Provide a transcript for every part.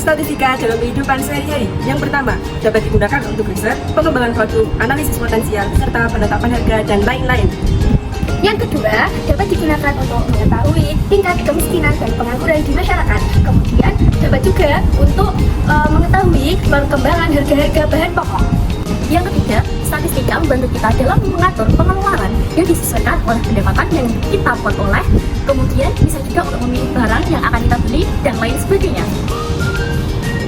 statistika dalam kehidupan sehari-hari. Yang pertama, dapat digunakan untuk riset, pengembangan produk, analisis potensial, serta penetapan harga dan lain-lain. Yang kedua, dapat digunakan untuk mengetahui tingkat kemiskinan dan pengangguran di masyarakat. Kemudian, dapat juga untuk mengetahui perkembangan harga-harga bahan pokok. Yang ketiga, statistika membantu kita dalam mengatur pengeluaran yang disesuaikan oleh pendapatan yang kita peroleh. Kemudian, bisa juga untuk memilih barang yang akan kita beli dan lain sebagainya.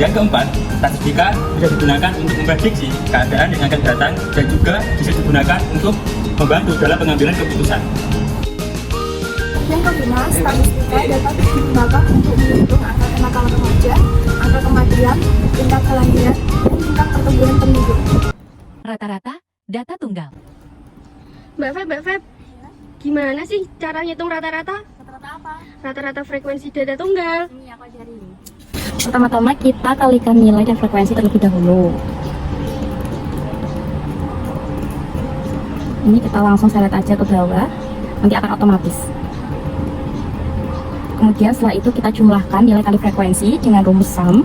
Yang keempat, statistika bisa digunakan untuk memprediksi keadaan yang akan datang dan juga bisa digunakan untuk membantu dalam pengambilan keputusan. Yang kelima, statistika dapat digunakan untuk menghitung angka kenakalan remaja, angka kematian, tingkat kelahiran, dan tingkat pertumbuhan penduduk. Rata-rata data tunggal. Mbak Feb, gimana sih cara ngitung rata-rata? Rata-rata apa? Rata-rata frekuensi data tunggal. Ini aku ajarin. Pertama-tama kita kalikan nilai dan frekuensi terlebih dahulu. Ini kita langsung seret aja ke bawah, nanti akan otomatis. Kemudian setelah itu kita jumlahkan nilai kali frekuensi dengan rumus sum.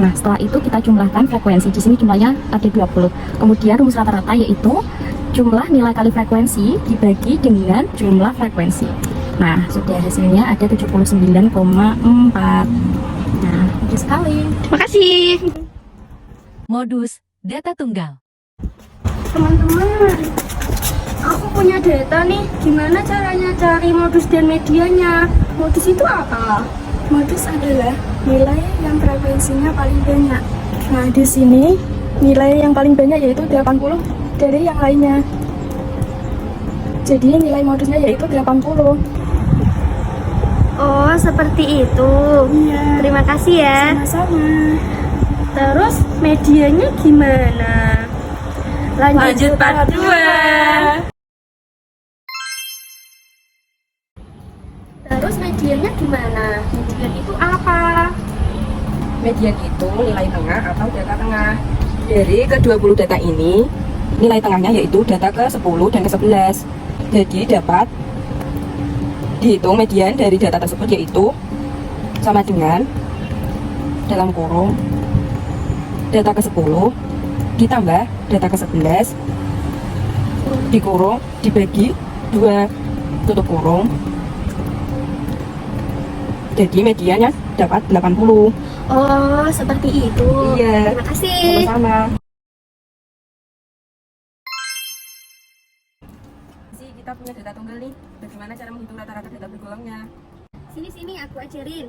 Nah, setelah itu kita jumlahkan frekuensi. Di sini jumlahnya ada 20. Kemudian rumus rata-rata yaitu jumlah nilai kali frekuensi dibagi dengan jumlah frekuensi. Nah, sudah hasilnya ada 79,4. Nah, mudah sekali. Makasih. Modus data tunggal. Teman-teman, aku punya data nih. Gimana caranya cari modus dan medianya? Modus itu apa? Modus adalah nilai yang frekuensinya paling banyak. Nah, di sini nilai yang paling banyak yaitu 80 dari yang lainnya. Jadi nilai modusnya yaitu 80. Oh, seperti itu. Iya. Terima kasih ya. Sama-sama. Terus medianya gimana? Lanjut part 2. Terus mediannya gimana? Median itu apa? Median itu nilai tengah atau data tengah. Dari ke-20 data ini, nilai tengahnya yaitu data ke-10 dan ke-11. Jadi dapat dihitung median dari data tersebut yaitu sama dengan dalam kurung data ke-10 ditambah data ke-11 dikurung dibagi 2 tutup kurung. Jadi medianya dapat 80. Oh, seperti itu. Iya. Terima kasih. Sama-sama. Kita punya data tunggal nih. Bagaimana cara menghitung rata-rata data bergolongnya? Sini aku ajarin.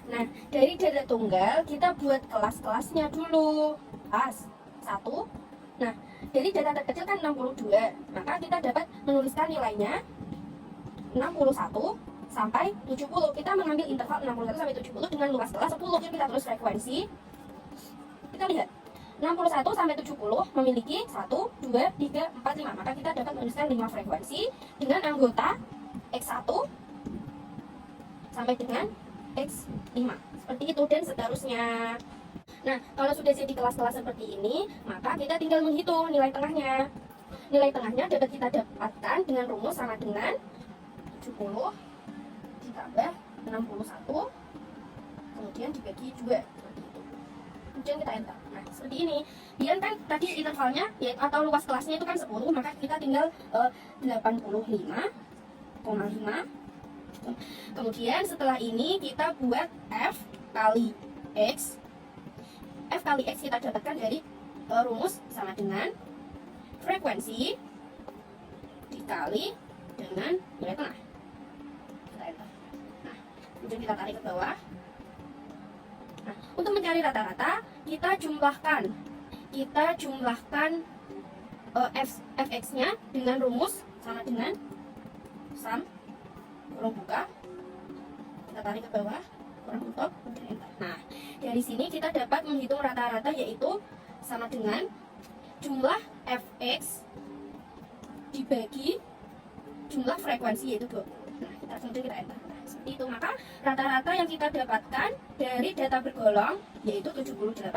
Nah, dari data tunggal kita buat kelas-kelasnya dulu. Kelas 1. Nah, dari data terkecil kan 62. Maka kita dapat menuliskan nilainya 61 sampai 70. Kita mengambil interval 61 sampai 70 dengan luas kelas 10. Kita terus frekuensi. Kita lihat 61 sampai 70 memiliki 1, 2, 3, 4, 5. Maka kita dapat menuliskan 5 frekuensi dengan anggota X1 sampai dengan X5. Seperti itu dan seterusnya. Nah, kalau sudah jadi kelas-kelas seperti ini, maka kita tinggal menghitung nilai tengahnya. Nilai tengahnya dapat kita dapatkan dengan rumus sama dengan 70 ditambah 61 kemudian dibagi 2. Kemudian kita enter. Nah, seperti ini. Biar kan tadi intervalnya ya, atau luas kelasnya itu kan 10, maka kita tinggal 85,5. Kemudian setelah ini kita buat F kali X. F kali X kita dapatkan dari rumus sama dengan frekuensi dikali dengan nilai tengah. Kita enter. Nah, kemudian kita tarik ke bawah. Nah, untuk mencari rata-rata, kita jumlahkan fx-nya dengan rumus sama dengan sum kurung buka. Kita tarik ke bawah, kurang tutup, kemudian enter. Nah, dari sini kita dapat menghitung rata-rata yaitu sama dengan jumlah fx dibagi jumlah frekuensi yaitu 20. Nah, kemudian kita enter. Seperti itu, maka rata-rata yang kita dapatkan dari data bergolong yaitu 78,5.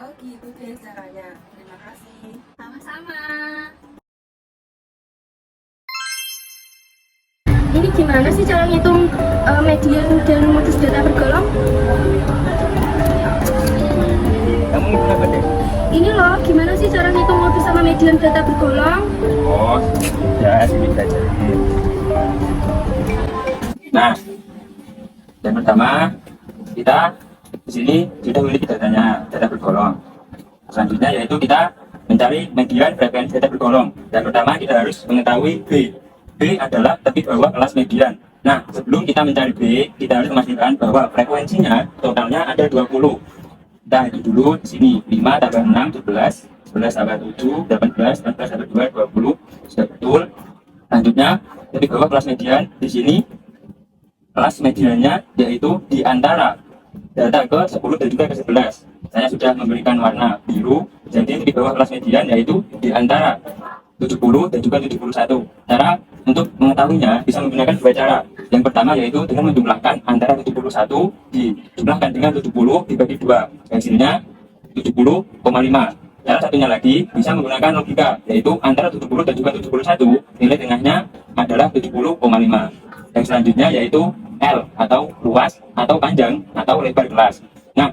Oh gitu deh caranya. Terima kasih. Sama-sama. gimana sih cara ngitung median dan modus data bergolong? Kamu ngitung apa deh? Ini loh, gimana sih cara ngitung modus sama median data bergolong? Oh, ya sini saja. Nah, yang pertama kita di sini sudah memiliki datanya, data bergolong. Selanjutnya yaitu kita mencari median frekuensi data bergolong. Yang pertama kita harus mengetahui B. B adalah tepi bawah kelas median. Nah, sebelum kita mencari B, kita harus memastikan bahwa frekuensinya totalnya ada 20. Kita hitung dulu di sini 5 tambah 6 11, 11 tambah 7 18, 14 tambah 2 20. Sudah betul. Selanjutnya tepi bawah kelas median di sini kelas mediannya yaitu di antara data ke 10 dan juga ke 11. Saya sudah memberikan warna biru, jadi di bawah kelas median yaitu di antara 70 dan juga 71. Cara untuk mengetahuinya bisa menggunakan dua cara. Yang pertama yaitu dengan menjumlahkan antara 71 dijumlahkan dengan 70 dibagi 2. Hasilnya 70,5. Cara satunya lagi bisa menggunakan logika, yaitu antara 70 dan juga 71 nilai tengahnya adalah 70,5. Yang selanjutnya yaitu L atau luas atau panjang atau lebar kelas. Nah,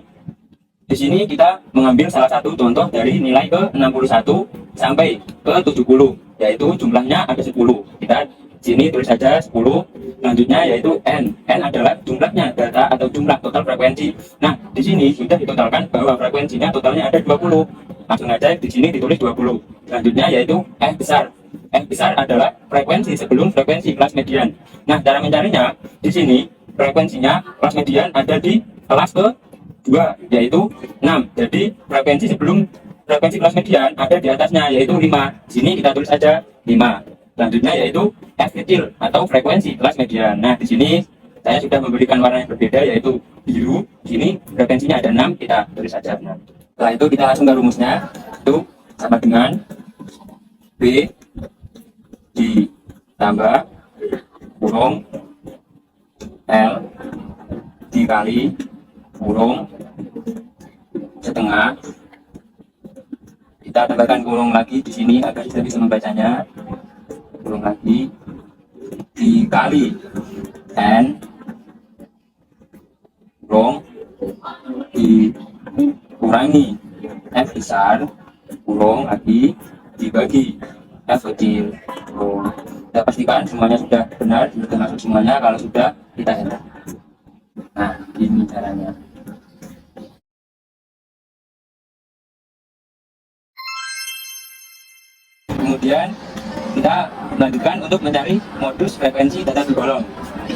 di sini kita mengambil salah satu contoh dari nilai ke 61 sampai ke 70, yaitu jumlahnya ada 10. Kita sini tulis saja 10. Selanjutnya yaitu N. N adalah jumlahnya data atau jumlah total frekuensi. Nah, di sini sudah ditotalkan bahwa frekuensinya totalnya ada 20. Langsung aja di sini ditulis 20. Selanjutnya yaitu F besar. F besar adalah frekuensi sebelum frekuensi kelas median. Nah, cara mencarinya di sini frekuensinya kelas median ada di kelas ke-2 yaitu 6. Jadi frekuensi sebelum frekuensi kelas median ada di atasnya yaitu 5. Di sini kita tulis saja 5. Selanjutnya yaitu F kecil atau frekuensi kelas median. Nah, di sini saya sudah memberikan warna yang berbeda yaitu biru. Di sini frekuensinya ada 6, kita tulis saja 6. Setelah itu kita langsung ke rumusnya. Itu sama dengan B ditambah kurung L dikali kurung setengah. Kita tambahkan kurung lagi di sini agar kita bisa membacanya. Kurung lagi dikali N kurung dikurangi F besar kurung lagi dibagi F kecil. Kita pastikan semuanya sudah benar, sudah masuk semuanya. Kalau sudah, kita enter. Nah, ini caranya. Kemudian kita lanjutkan untuk mencari modus frekuensi data bergolong.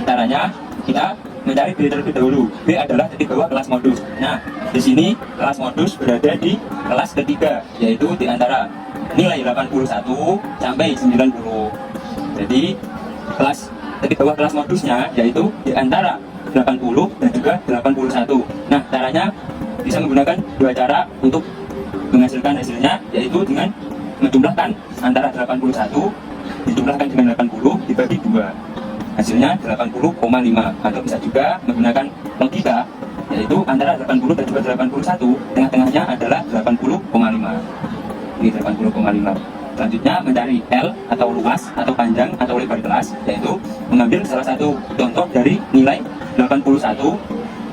Caranya kita mencari B terlebih dahulu. B adalah titik bawah kelas modus. Nah, di sini kelas modus berada di kelas ketiga, yaitu di antara nilai 81 sampai 90. Jadi kelas titik bawah kelas modusnya yaitu di antara 80 dan juga 81. Nah, caranya bisa menggunakan dua cara untuk menghasilkan hasilnya, yaitu dengan menjumlahkan antara 81 dijumlahkan dengan 80 dibagi 2. Hasilnya 80,5. Atau bisa juga menggunakan logika, yaitu antara 80 dan juga 81 tengah-tengahnya adalah 80,5. Ini 80,5. Selanjutnya mencari L atau luas atau panjang atau lebar kelas, yaitu mengambil salah satu contoh dari nilai 81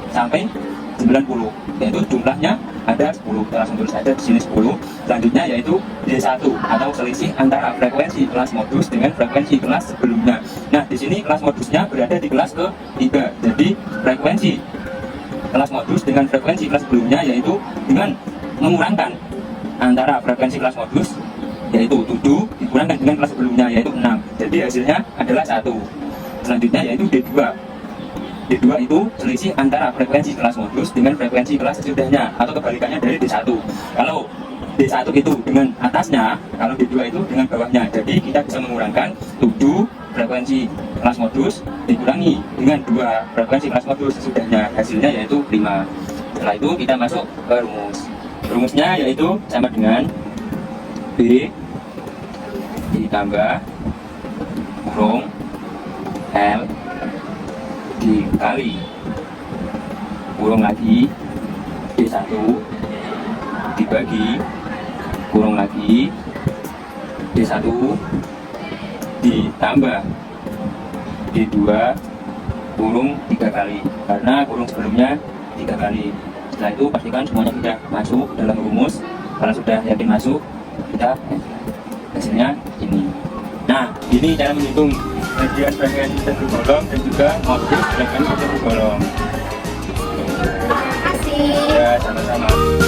sampai 90, yaitu jumlahnya ada 10. Kita langsung tulis saja di sini 10. Selanjutnya yaitu D1 atau selisih antara frekuensi kelas modus dengan frekuensi kelas sebelumnya. Nah, di sini kelas modusnya berada di kelas ke-3. Jadi frekuensi kelas modus dengan frekuensi kelas sebelumnya yaitu dengan mengurangkan antara frekuensi kelas modus yaitu 7 dikurangkan dengan kelas sebelumnya yaitu 6. Jadi hasilnya adalah 1. Selanjutnya yaitu D2. D2 itu selisih antara frekuensi kelas modus dengan frekuensi kelas sesudahnya atau kebalikannya dari D1. Kalau D1 itu dengan atasnya, kalau D2 itu dengan bawahnya. Jadi kita bisa mengurangkan 7 frekuensi kelas modus dikurangi dengan 2 frekuensi kelas modus sesudahnya. Hasilnya yaitu 5. Setelah itu kita masuk ke rumus. Rumusnya yaitu sama dengan B ditambah kurung L dikali kurung lagi D1 dibagi kurung lagi D1 ditambah D2 kurung 3 kali, karena kurung sebelumnya 3 kali. Setelah itu pastikan semuanya sudah masuk dalam rumus. Kalau sudah yakin masuk, kita hasilnya ini. Nah, ini cara menghitung median frekuensi satu tergolong dan juga modus frekuensi satu tergolong. Terima kasih. Ya, sama-sama.